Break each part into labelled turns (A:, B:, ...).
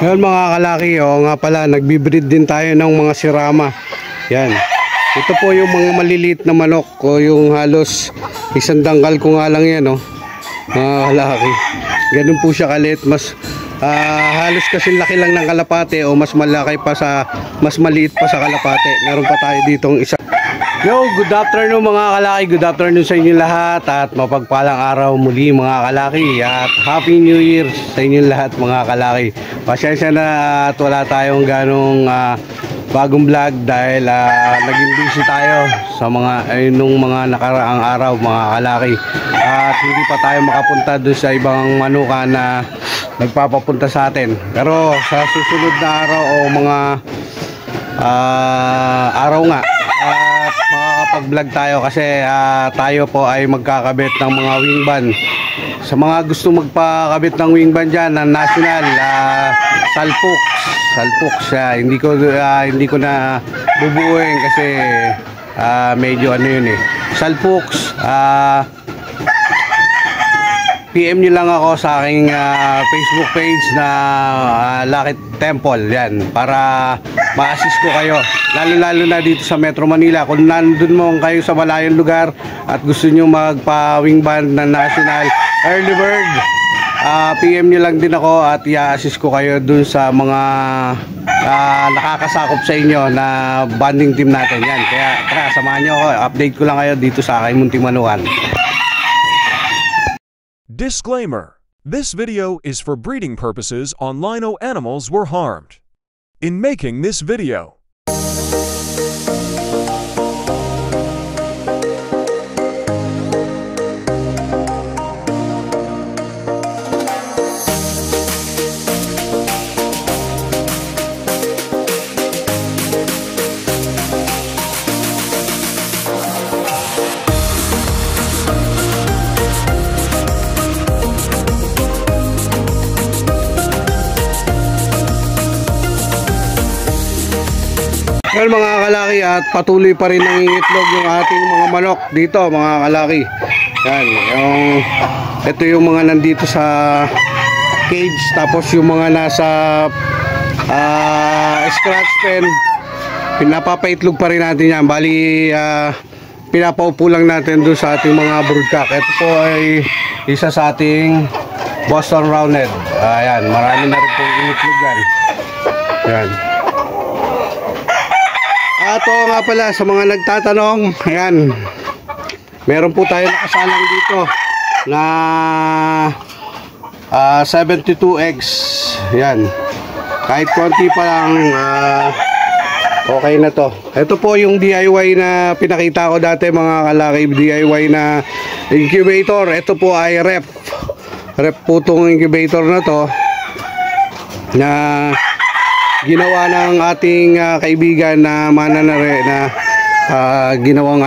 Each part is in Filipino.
A: Ngayon mga kalaki, nga pala, nagbibreed din tayo ng mga sirama. Yan. Ito po yung mga maliliit na manok o yung halos isang dangkal ko nga lang yan, mga kalaki. Ganun po siya kalit. Mas halos kasi laki lang ng kalapate o mas malaki pa mas maliit pa sa kalapate. Meron pa tayo ditong isa. Yo, good afternoon mga kalaki. Good afternoon sa inyo lahat at mapagpalang araw muli mga kalaki at Happy New Year sa inyo lahat mga kalaki. Pasensya na at wala tayong ganong bagong vlog dahil naging busy tayo sa nung mga nakaraang araw mga kalaki at hindi pa tayo makapunta doon sa ibang manuka na nagpapapunta sa atin. Pero sa susunod na araw o mga araw nga at makakapag-vlog tayo kasi tayo po ay magkakabit ng mga wing band. Sa mga gusto magpakabit ng wing band dyan ng national, Salpux hindi ko na bubuuin kasi medyo ano yun Salpux. PM nyo lang ako sa aking Facebook page na Lucky Temple yan para ma-assist ko kayo lalo na dito sa Metro Manila. Kung nandun mo kayo sa malayong lugar at gusto nyo magpa wing band na national early bird, PM nyo lang din ako at i-assist ko kayo dun sa mga nakakasakop sa inyo na banding team natin yan. Kaya tara, samahan nyo ako, update ko lang kayo dito sa aking munting manukan.
B: Disclaimer: this video is for breeding purposes on lino animals were harmed. In making this video,
A: well mga kalaki at patuloy pa rin nangingitlog yung ating mga manok dito mga kalaki. Yan, ito yung mga nandito sa cage, tapos yung mga nasa scratch pen pinapapaitlog pa rin natin yan. Bali pinapaupo lang natin doon sa ating mga broodcock. Ito po ay isa sa ating Boston Roundhead. Ayan, marami na rin pong initlogan. Yan. Ato nga pala sa mga nagtatanong, ayan, meron po tayo nakasalang dito na 72 eggs. Ayan, kahit konti pa lang, okay na to. Ito po yung DIY na pinakita ko dati mga kalaki, DIY na incubator. Ito po ay rep po tong incubator na to na ginawa ng ating kaibigan na mananare na ginawang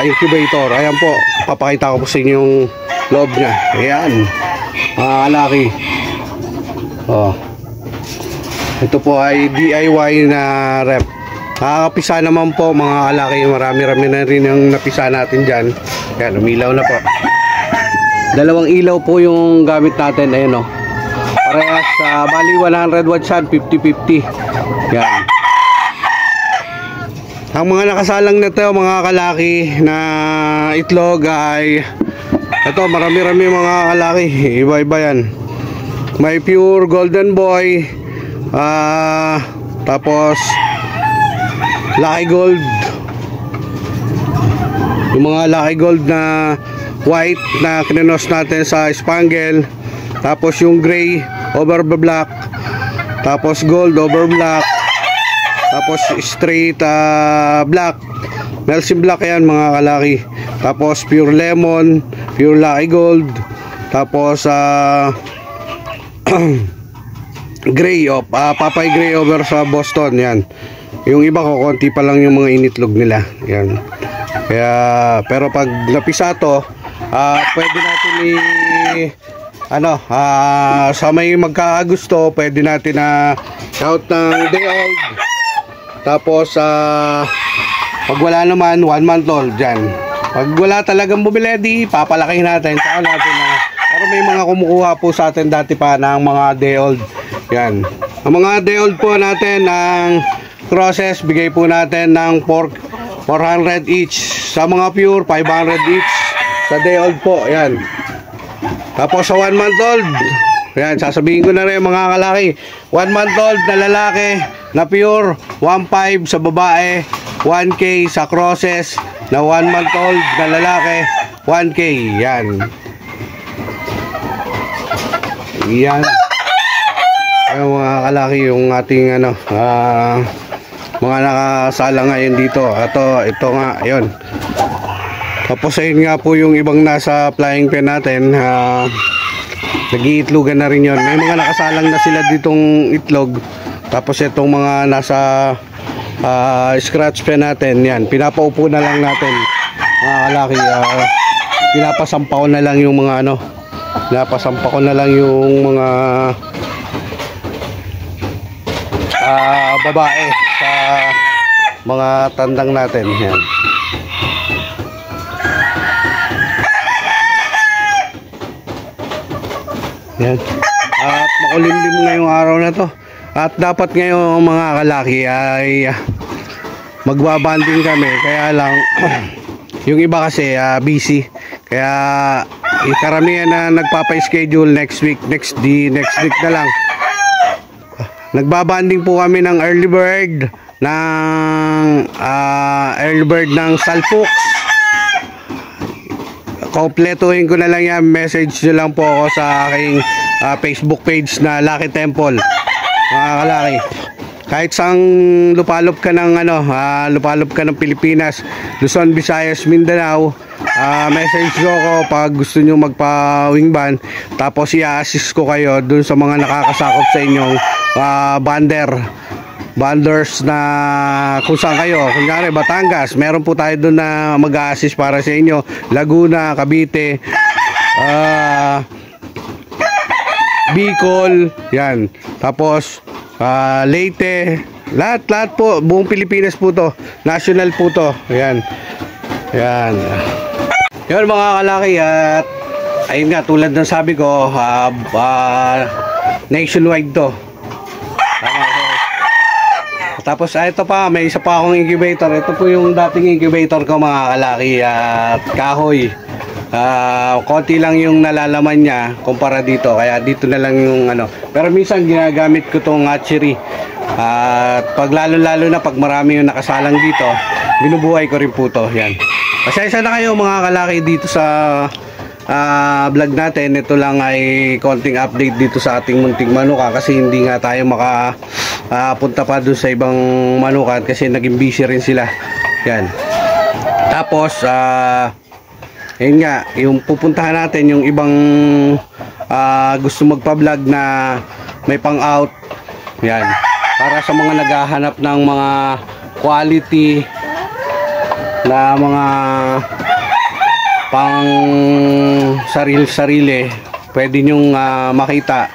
A: incubator. Ayan po, papakita ko po sa inyo yung loob niya. Ayan, mga kalaki. Ito po ay DIY na rep. Nakakapisa naman po mga kalaki. Marami-rami na rin yung napisa natin dyan. Ayan, umilaw na po. Dalawang ilaw po yung gamit natin. Ayan parehas, bali 100 watts yan, 50-50. Yan. Ang mga nakasalang na ito mga kalaki na itlog ay ito, marami-rami mga kalaki, iba-iba yan. May pure golden boy, tapos lucky gold, yung mga lucky gold na white na kininos natin sa spangle, tapos yung gray over black, tapos gold over black, tapos straight black, Melsim black yan mga kalaki, tapos pure lemon, pure lucky gold, tapos gray papay gray over sa Boston. Yan, yung iba ko konti pa lang yung mga initlog nila yan. Kaya pero pag napisa to, pwede natin sa may magkakagusto, pwede natin count ng day old, tapos pag wala naman 1 month old dyan. Pag wala talagang bumili, di papalakihin natin, saka natin pero Pero may mga kumukuha po sa atin dati pa ng mga day old. Yan. Ang mga day old po natin ng crosses, bigay po natin ng 400 each. Sa mga pure, 500 each. Sa day old po, yan. Tapos sa 1 month old, yan, sasabihin ko na rin mga kalaki. 1 month old na lalaki na pure, 1.5 sa babae, 1K sa crosses na 1 month old na lalaki, 1K. Yan. Yan. Ayun mga kalaki yung ating mga nakasala ngayon dito. Ito nga, ayun. Tapos ayun nga po yung ibang nasa flying pen natin. Nag-iitlogan na rin yun. May mga nakasalang na sila ditong itlog. Tapos itong mga nasa scratch pen natin, yan, pinapaupo na lang natin mga kalaki. Pinapasampa ko na lang yung mga pinapasampa ko na lang yung mga babae sa mga tandang natin. Yan. Yan. At makulimlim ngayong araw na to. At dapat ngayon mga kalaki ay magbabanding kami. Kaya lang yung iba kasi busy. Kaya karamihan na nagpapa-schedule next week na lang. Nagbabanding po kami ng early bird ng Salpux. Kompletuhin ko na lang yan. Message nyo lang po ako sa aking Facebook page na Lucky Temple. Mga kalaki, kahit sang lupalop ka ng Pilipinas, Luzon, Visayas, Mindanao, message nyo ako pag gusto nyo magpa-wingban. Tapos i-assist ko kayo dun sa mga nakakasakop sa inyong banders na kung saan kayo. Kunyari Batangas, meron po tayo dun na mag-assist para sa inyo. Laguna, Cavite, Bicol, yan. Tapos Leyte, lahat po, buong Pilipinas po to. National po to. Yan. Yan. Yan mga kalaki, at ayun nga, tulad ng sabi ko, nationwide to. Tapos ito pa, may isa pa akong incubator. Ito po yung dating incubator ko mga kalaki, at kahoy. Konti lang yung nalalaman niya kumpara dito, kaya dito na lang yung pero minsan ginagamit ko tong hatchery. At pag lalo na pag marami yung nakasalang dito, binubuhay ko rin po to. Yan. Pasensya na kayo mga kalaki dito sa vlog natin. Ito lang ay konting update dito sa ating munting manuka, kasi hindi nga tayo makapunta pa dun sa ibang manukan kasi naging busy rin sila. Yan. Tapos ayun nga, yung pupuntahan natin yung ibang gusto magpa-vlog na may pang-out. Yan. Para sa mga naghahanap ng mga quality na mga pang sarili, pwede nyong makita.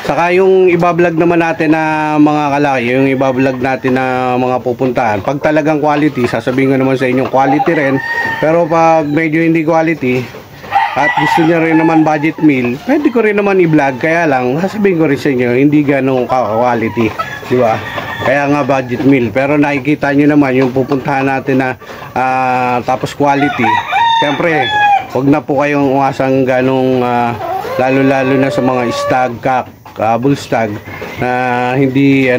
A: Saka yung iba-vlog naman natin na mga kalaki, yung iba-vlog natin na mga pupuntahan, pag talagang quality, sasabihin ko naman sa inyo quality rin. Pero pag medyo hindi quality at gusto niya rin naman budget meal, pwede ko rin naman i-vlog. Kaya lang, sasabihin ko rin sa inyo, hindi ganong quality, di ba? Kaya nga budget meal. Pero nakikita nyo naman yung pupuntahan natin na tapos quality. Siyempre, huwag na po kayong umasang ganong lalo na sa mga stag, bull stag na hindi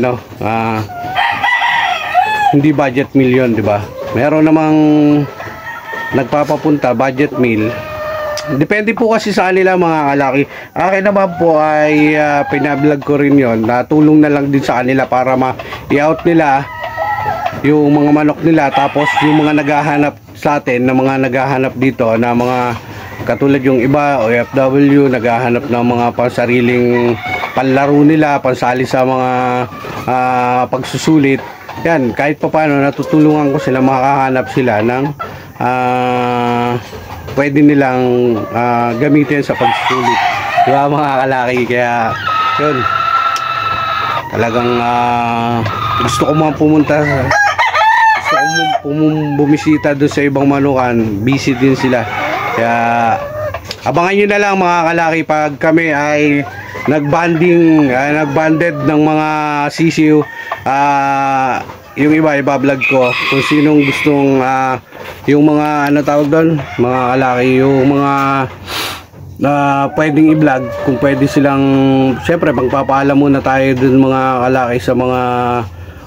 A: hindi budget meal yun, di ba? Meron namang nagpapapunta budget meal. Depende po kasi sa kanila mga kalaki. Akin naman po ay pinablog ko rin yon. Natulong na lang din sa kanila para ma-i-out nila yung mga manok nila. Tapos yung mga naghahanap sa atin, na mga naghahanap dito na mga katulad yung iba OFW, naghahanap ng mga pansariling panlaro nila, pansali sa mga pagsusulit. Yan, kahit pa paano natutulungan ko sila, makahanap sila ng pwede nilang gamitin sa pagsusulit, diba mga kalaki? Kaya yun, talagang gusto ko mga pumunta, gusto ko bumisita doon sa ibang manukan. Busy din sila, kaya Abangan nyo na lang mga kalaki pag kami ay nagbanded ng mga sisiw. Yung iba vlog ko kung sinong gustong yung mga ano tawag doon, mga kalaki, yung mga pwedeng i-vlog, kung pwede silang, syempre magpapaalam muna tayo dun mga kalaki sa mga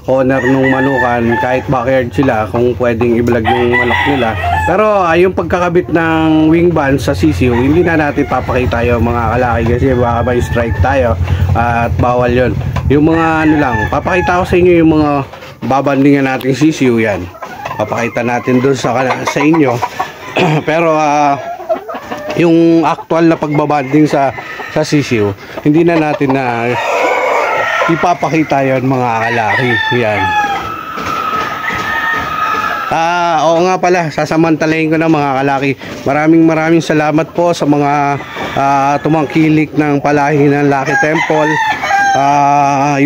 A: owner nung manukan, kahit backyard sila, kung pwedeng i-vlog yung manok nila. Pero yung pagkakabit ng wing band sa sisiw, hindi na natin papakita yung mga kalaki kasi baka may strike tayo at bawal yon. Yung mga ano lang, papakita ko sa inyo yung mga babandingan natin sisiw, yan papakita natin doon sa inyo. Pero yung actual na pagbabanding sa sisiw, hindi na natin na ipapakita yon mga kalaki. Yan. Oo nga pala, sasamantalahin ko na mga kalaki. Maraming salamat po sa mga tumangkilik ng palahi ng Lucky Temple.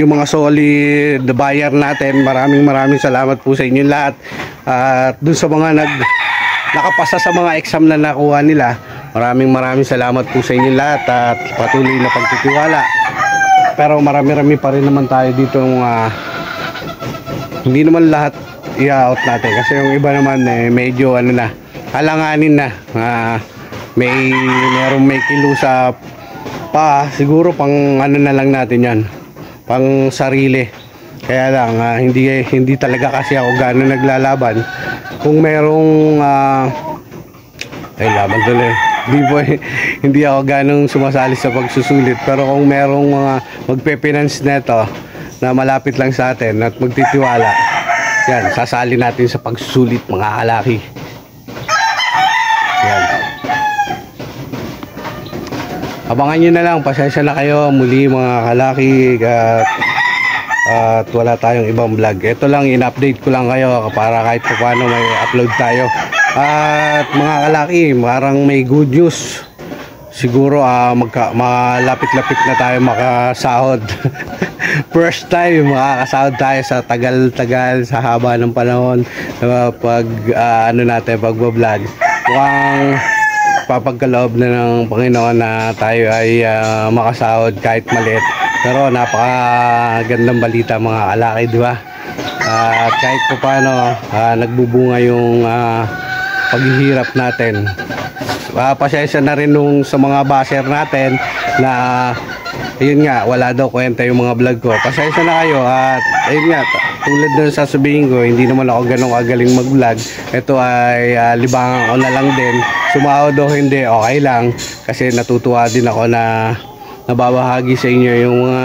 A: Yung mga solid buyer natin, maraming salamat po sa inyo lahat. At dun sa mga nakapasa sa mga exam na nakuha nila, maraming salamat po sa inyo lahat at patuloy na pagtitiwala. Pero marami pa rin naman tayo dito, hindi naman lahat i-out natin kasi yung iba naman medyo ano na, halanganin na. Merong may kilusa pa, siguro pang ano na lang natin yan, pang sarili. Kaya lang hindi talaga kasi ako gano'n naglalaban. Kung merong laban tuloy, hindi ako gano'ng sumasali sa pagsusulit. Pero kung merong mga magpe-finance neto na malapit lang sa atin at magtitiwala, yan, sasali natin sa pagsusulit mga kalaki. Yan. Abangan nyo na lang, pasensya na kayo muli mga kalaki at wala tayong ibang vlog. Ito lang, in-update ko lang kayo para kahit paano may upload tayo. At mga kalaki, parang may good news. Siguro malapit-lapit na tayo makasahod. First time makakasahod tayo sa tagal-tagal, sa haba ng panahon pag pagbablog. Mukhang papagkaloob na ng Panginoon na tayo ay makasahod kahit maliit. Pero napakagandang balita mga kalaki, di ba? At kahit pa paano nagbubunga yung paghihirap natin. Pasensya na rin sa mga baser natin na ayun nga, wala daw kwenta yung mga vlog ko. Pasensya na kayo at ayun nga, tulad na sasabihin ko, hindi naman ako ganong kagaling mag-vlog. Ito ay libangan ko na lang din. Sumahod o hindi, okay lang. Kasi natutuwa din ako na nababahagi sa inyo yung mga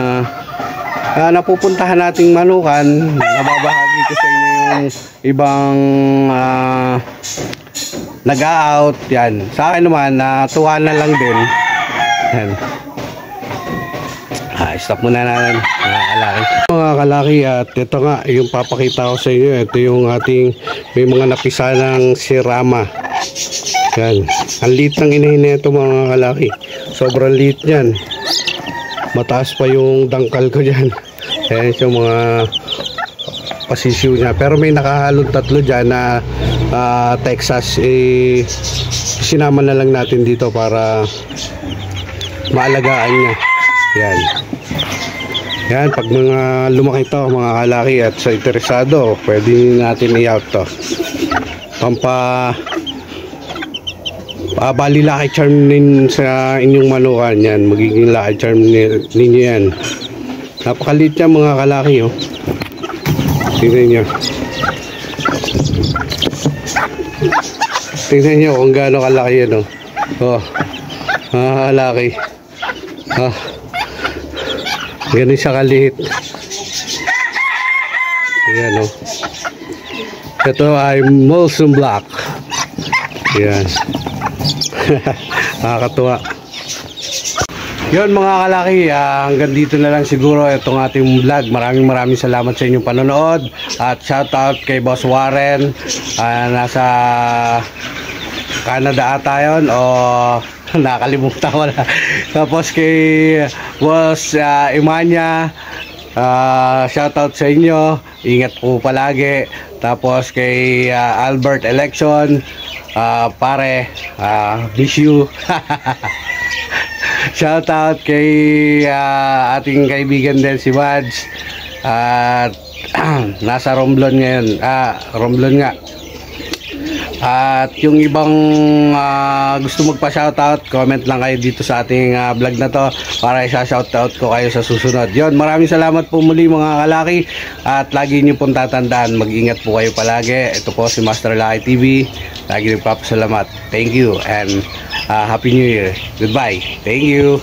A: napupuntahan nating manukan. Nababahagi ko sa inyo yung ibang nag-out. Yan. Sa akin naman, natuwa na lang din. Yan. Stop muna natin mga kalaki. Mga kalaki, at ito nga yung papakita ko sa inyo. Ito yung ating may mga napisa ng sirama. Yan. Ang liit ng inahin nito mga kalaki. Sobrang liit yan. Mataas pa yung dangkal ko dyan. Ayan yung mga pasisyo niya. Pero may nakahalong tatlo dyan na Texas. Sinama na lang natin dito para maalagaan niya. Yan. Yan, pag mga lumaki to mga kalaki at sa interesado, pwede natin i-out to. Bali lucky charm din sa inyong manukan yan. Magiging lucky charm ninyo yan. Napakaliit yan mga kalaki, oh. Tingnan nyo. Tingnan nyo kung gaano kalaki yan, oh. Oh, mga kalaki. Ah, ganun siya kaliit. Ayan, oh. Ito ay Molson Black. Ayan. Nakakatuwa. Yun mga kalaki, hanggang dito na lang siguro itong ating vlog. Maraming salamat sa inyong panonood. At shout out kay Boss Warren, nasa Canada ata yun, o nakalimutan ko na. Tapos kay Boss Imanya, shout out sa inyo, ingat po palagi. Tapos kay Albert Election, pare, miss you. Shout out kay ating kaibigan din si Wads at nasa Romblon ngayon. Romblon nga. At yung ibang gusto magpa-shoutout, comment lang kayo dito sa ating vlog na to para isa-shoutout ko kayo sa susunod. Yon, maraming salamat po muli mga kalaki at lagi niyo pong tatandaan, mag-ingat po kayo palagi. Ito po si Master Laki TV. Lagi nagpapasalamat. Thank you and Happy New Year. Goodbye. Thank you.